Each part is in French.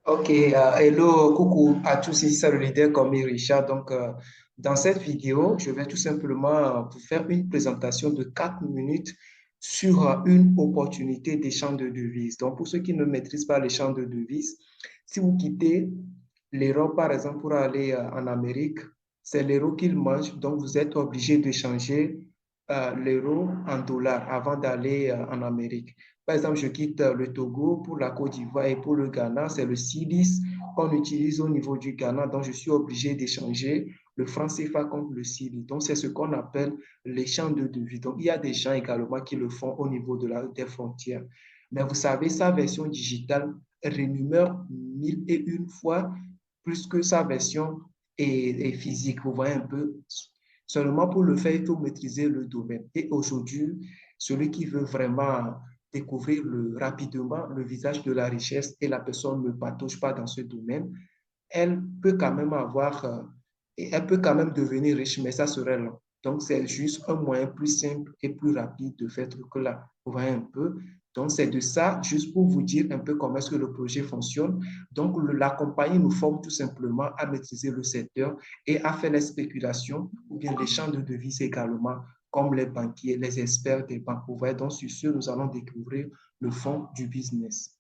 Ok, hello, coucou à tous, ici c'est le leader comme Richard. Dans cette vidéo, je vais tout simplement vous faire une présentation de 4 minutes sur une opportunité d'échange de devises. Donc, pour ceux qui ne maîtrisent pas l'échange de devises, si vous quittez l'Europe, par exemple, pour aller en Amérique, c'est l'euro qu'ils mangent. Donc, vous êtes obligé d'échanger l'euro en dollars avant d'aller en Amérique. Par exemple, je quitte le Togo pour la Côte d'Ivoire et pour le Ghana, c'est le CIDIS qu'on utilise au niveau du Ghana. Donc, je suis obligé d'échanger le franc CFA contre le CIDIS. Donc, c'est ce qu'on appelle l'échange de devises. Donc, il y a des gens également qui le font au niveau des frontières. Mais vous savez, sa version digitale rémunère mille et une fois plus que sa version physique. Vous voyez un peu. Seulement pour le faire, il faut maîtriser le domaine. Et aujourd'hui, celui qui veut vraiment découvrir rapidement le visage de la richesse et la personne ne patauge pas dans ce domaine, elle peut quand même elle peut quand même devenir riche, mais ça serait lent. Donc, c'est juste un moyen plus simple et plus rapide de faire ce truc-là. Vous voyez un peu. Donc, c'est de ça, juste pour vous dire un peu comment est-ce que le projet fonctionne. Donc, la compagnie nous forme tout simplement à maîtriser le secteur et à faire les spéculations ou bien l'échange de devises également, comme les banquiers, les experts des banques. Vous voyez, donc, sur ce, nous allons découvrir le fond du business.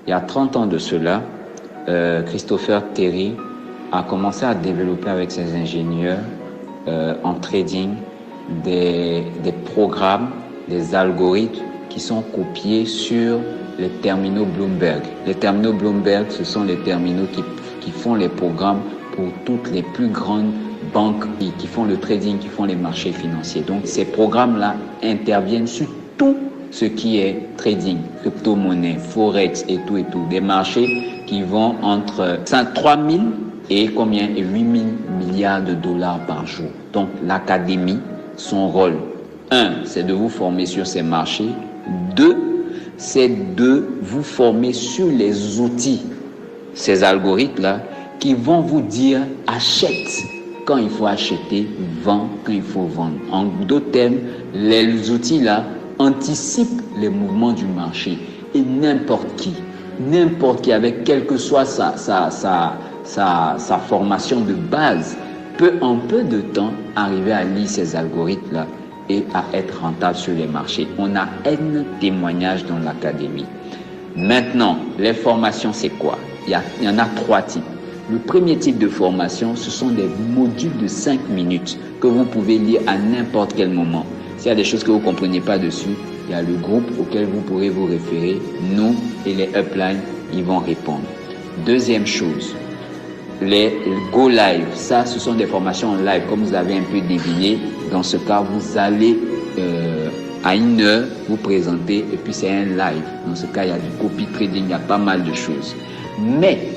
Il y a 30 ans de cela, Christopher Terry a commencé à développer avec ses ingénieurs en trading des programmes, des algorithmes qui sont copiés sur les terminaux Bloomberg. Les terminaux Bloomberg, ce sont les terminaux qui font les programmes pour toutes les plus grandes banques qui font le trading, qui font les marchés financiers. Donc ces programmes-là interviennent sur tout ce qui est trading, crypto-monnaie, forex et tout. Des marchés qui vont entre 3 000 et 8 000 milliards de dollars par jour. Donc l'académie, son rôle, 1, c'est de vous former sur ces marchés. 2, c'est de vous former sur les outils, ces algorithmes-là, qui vont vous dire achète quand il faut acheter, vend quand il faut vendre. En d'autres termes, les outils-là anticipent les mouvements du marché et n'importe qui, avec quelle que soit sa formation de base, peut en peu de temps arriver à lire ces algorithmes-là et à être rentable sur les marchés. On a un témoignage dans l'académie. Maintenant, les formations, c'est quoi? Il y en a 3 types. Le premier type de formation, ce sont des modules de 5 minutes que vous pouvez lire à n'importe quel moment. S'il y a des choses que vous ne comprenez pas dessus, il y a le groupe auquel vous pourrez vous référer. Nous et les uplines, ils vont répondre. Deuxième chose, les Go Live. Ça, ce sont des formations en live. Comme vous avez un peu deviné, dans ce cas, vous allez à 1 heure vous présenter et puis c'est un live. Dans ce cas, il y a du copy trading, il y a pas mal de choses. Mais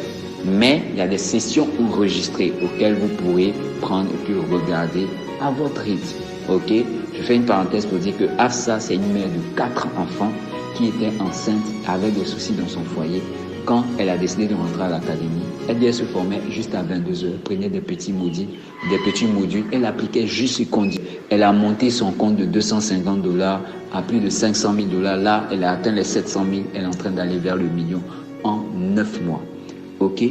il y a des sessions enregistrées auxquelles vous pourrez prendre et puis regarder à votre rythme. Ok? Je fais une parenthèse pour dire que Afsa, c'est une mère de 4 enfants qui était enceinte avec des soucis dans son foyer. Quand elle a décidé de rentrer à l'académie, elle devait se former juste à 22 heures, prenait des petits modules, elle appliquait juste ce qu'on dit. Elle a monté son compte de $250 à plus de 500 000 $. Là, elle a atteint les 700 000, elle est en train d'aller vers le million en 9 mois. Ok?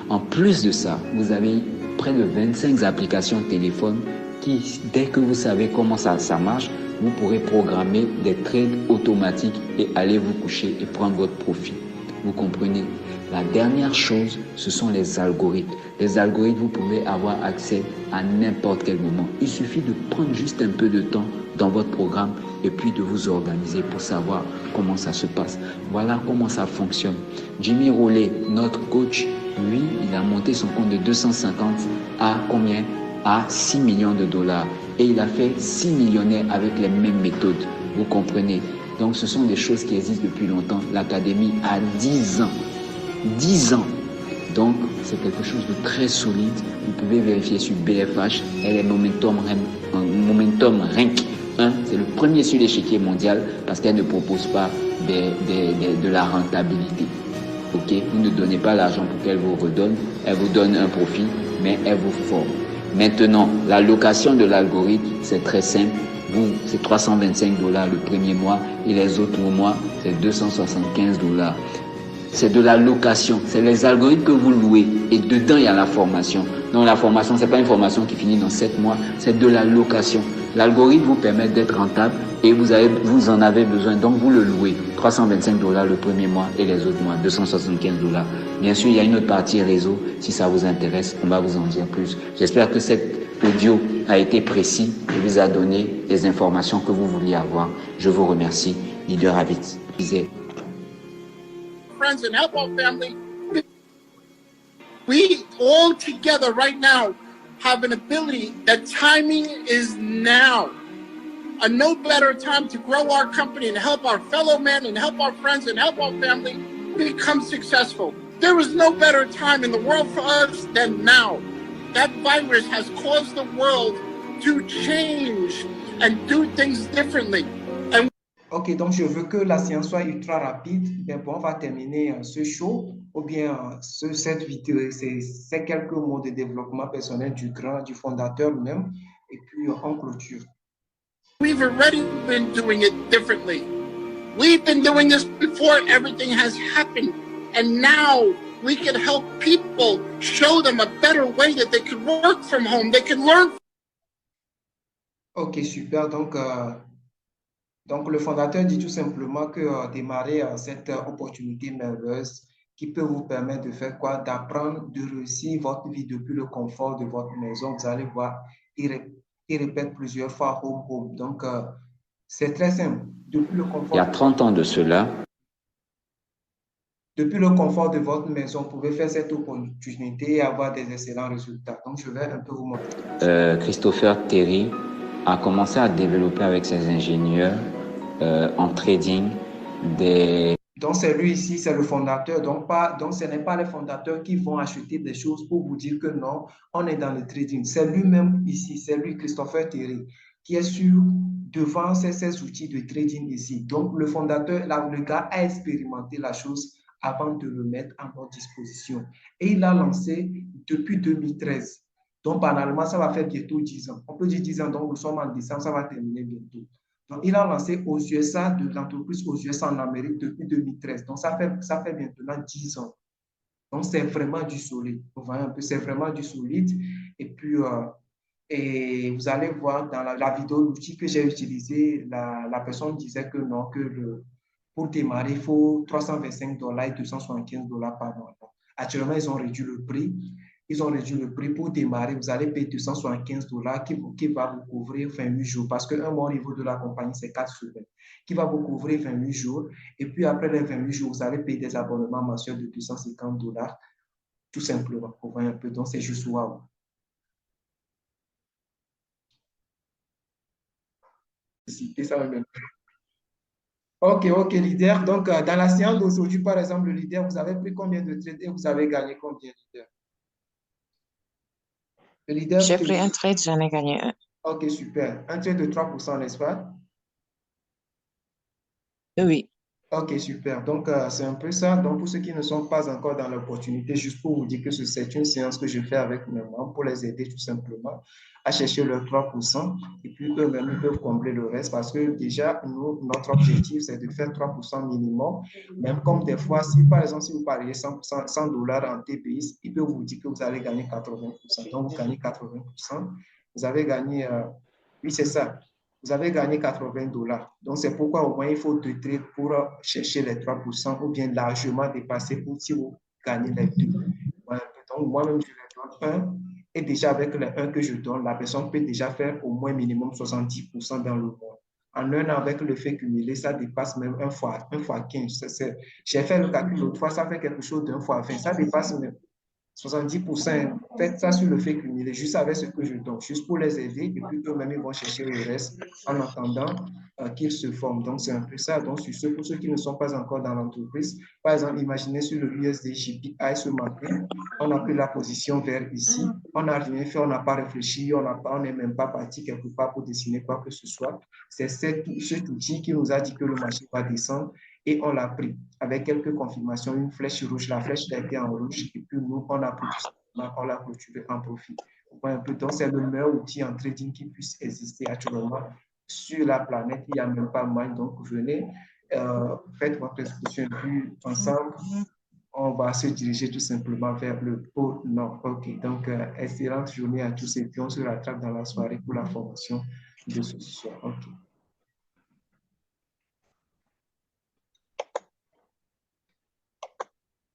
En plus de ça, vous avez près de 25 applications téléphone qui, dès que vous savez comment ça marche, vous pourrez programmer des trades automatiques et aller vous coucher et prendre votre profit. Vous comprenez? La dernière chose, ce sont les algorithmes. Les algorithmes, vous pouvez avoir accès à n'importe quel moment. Il suffit de prendre juste un peu de temps dans votre programme et puis de vous organiser pour savoir comment ça se passe. Voilà comment ça fonctionne. Jimmy Rollet, notre coach, lui, il a monté son compte de 250 à combien? À 6 millions de dollars. Et il a fait 6 millionnaires avec les mêmes méthodes. Vous comprenez? Donc ce sont des choses qui existent depuis longtemps. L'académie a 10 ans. 10 ans. Donc c'est quelque chose de très solide. Vous pouvez vérifier sur BFH. Elle est Momentum Rank 1. C'est le premier sur l'échiquier mondial parce qu'elle ne propose pas de la rentabilité. Ok? Vous ne donnez pas l'argent pour qu'elle vous redonne. Elle vous donne un profit, mais elle vous forme. Maintenant, la location de l'algorithme, c'est très simple. C'est 325 $ le premier mois et les autres mois, c'est 275 $. c'est de la location. C'est les algorithmes que vous louez. Et dedans, il y a la formation. Donc la formation, c'est pas une formation qui finit dans 7 mois, c'est de la location. L'algorithme vous permet d'être rentable et vous en avez besoin. Donc vous le louez. $325 le premier mois et les autres mois, $275. Bien sûr, il y a une autre partie réseau. Si ça vous intéresse, on va vous en dire plus. J'espère que cet audio a été précis et vous a donné les informations que vous vouliez avoir. Je vous remercie. Leader Habit. Friends and help our family. We all together right now have an ability that timing is now. And no better time to grow our company and help our fellow men and help our friends and help our family become successful. There is no better time in the world for us than now. That virus has caused the world to change and do things differently. And Ok, donc je veux que la séance soit ultra rapide. Bien, bon, on va terminer ce show ou bien cette vidéo. C'est quelques mots de développement personnel du fondateur même. Et puis, on clôture. we've already been doing it differently. We've been doing this before everything has happened. And now we can help people, show them a better way that they can work from home. They can learn. Ok, super. Donc, le fondateur dit tout simplement que démarrer cette opportunité merveilleuse qui peut vous permettre de faire quoi? D'apprendre, de réussir votre vie depuis le confort de votre maison. Vous allez voir, il répète plusieurs fois home, home. Donc, c'est très simple. Depuis le confort, Il y a 30 ans de cela, depuis le confort de votre maison, vous pouvez faire cette opportunité et avoir des excellents résultats. Donc, je vais un peu vous montrer. Christopher Terry a commencé à développer avec ses ingénieurs en trading des... Donc, c'est lui ici, c'est le fondateur. Donc, ce n'est pas les fondateurs qui vont acheter des choses pour vous dire que non, on est dans le trading. C'est lui-même ici, c'est lui, Christopher Terry, qui est devant ces outils de trading ici. Donc, le fondateur, le gars a expérimenté la chose avant de le mettre à notre disposition. Et il a lancé depuis 2013. Donc, banalement, ça va faire bientôt 10 ans. On peut dire 10 ans, donc nous sommes en décembre, ça va terminer bientôt. Donc, il a lancé aux USA, de l'entreprise aux USA en Amérique depuis 2013. Donc, ça fait maintenant 10 ans. Donc, c'est vraiment du solide. Vous voyez un peu, c'est vraiment du solide. Et puis, et vous allez voir dans la vidéo, l'outil que j'ai utilisé, la personne disait que non, pour démarrer, il faut $325 et $275 par mois. Actuellement, ils ont réduit le prix. Ils ont réduit le prix pour démarrer. Vous allez payer $275 qui va vous couvrir 28 jours. Parce qu'un mois au niveau de la compagnie, c'est 4 semaines. Qui va vous couvrir 28 jours. Et puis après les 28 jours, vous allez payer des abonnements mensuels de $250. Tout simplement. Pour voir un peu. Donc, c'est juste wow. Ça va bien. Ok, leader. Donc, dans la séance d'aujourd'hui, par exemple, le leader, vous avez pris combien de trades et vous avez gagné combien, leader? Le leader, J'ai pris un trade, j'en ai gagné un. Ok, super. Un trade de 3%, n'est-ce pas? Oui. Ok, super. Donc, c'est un peu ça. Donc, pour ceux qui ne sont pas encore dans l'opportunité, juste pour vous dire que c'est une séance que je fais avec mes membres pour les aider tout simplement à chercher leur 3%. Et puis, eux-mêmes, ils peuvent combler le reste parce que déjà, notre objectif, c'est de faire 3% minimum. Même comme des fois, si par exemple, si vous pariez $100 en TPI, ils peuvent vous dire que vous allez gagner 80%. Donc, vous gagnez 80%. Vous avez gagné, oui, c'est ça. Vous avez gagné $80. Donc, c'est pourquoi au moins il faut 2 trades pour chercher les 3% ou bien largement dépasser pour si vous gagnez les deux. Voilà. Donc, moi-même, je les donne un. Et déjà, avec les 1 que je donne, la personne peut déjà faire au moins minimum 70% dans le mois. En un an, avec le fait cumulé, ça dépasse même 1 fois 15. J'ai fait le calcul l'autre fois, ça fait quelque chose d'1 fois 20. Ça dépasse même 70%, faites ça sur le fait cumulé, juste avec ce que je donne, juste pour les aider, et puis eux-mêmes, ils vont chercher le reste en attendant qu'ils se forment. Donc, c'est un peu ça. Donc, pour ceux qui ne sont pas encore dans l'entreprise, par exemple, imaginez sur le USD JPI ce matin, on a pris la position vers ici, on n'a rien fait, on n'a pas réfléchi, on n'est même pas parti quelque part pour dessiner quoi que ce soit. C'est cet outil qui nous a dit que le marché va descendre et on l'a pris avec quelques confirmations, une flèche rouge, la flèche a été en rouge, et puis nous, on a pris on l'a clôturé en profit. Donc, c'est le meilleur outil en trading qui puisse exister actuellement sur la planète. Il n'y a même pas mal. Donc, venez, faites votre inscription ensemble. on va se diriger tout simplement vers le pôle Nord. OK, donc excellente journée à tous et puis on se rattrape dans la soirée pour la formation de ce soir. OK.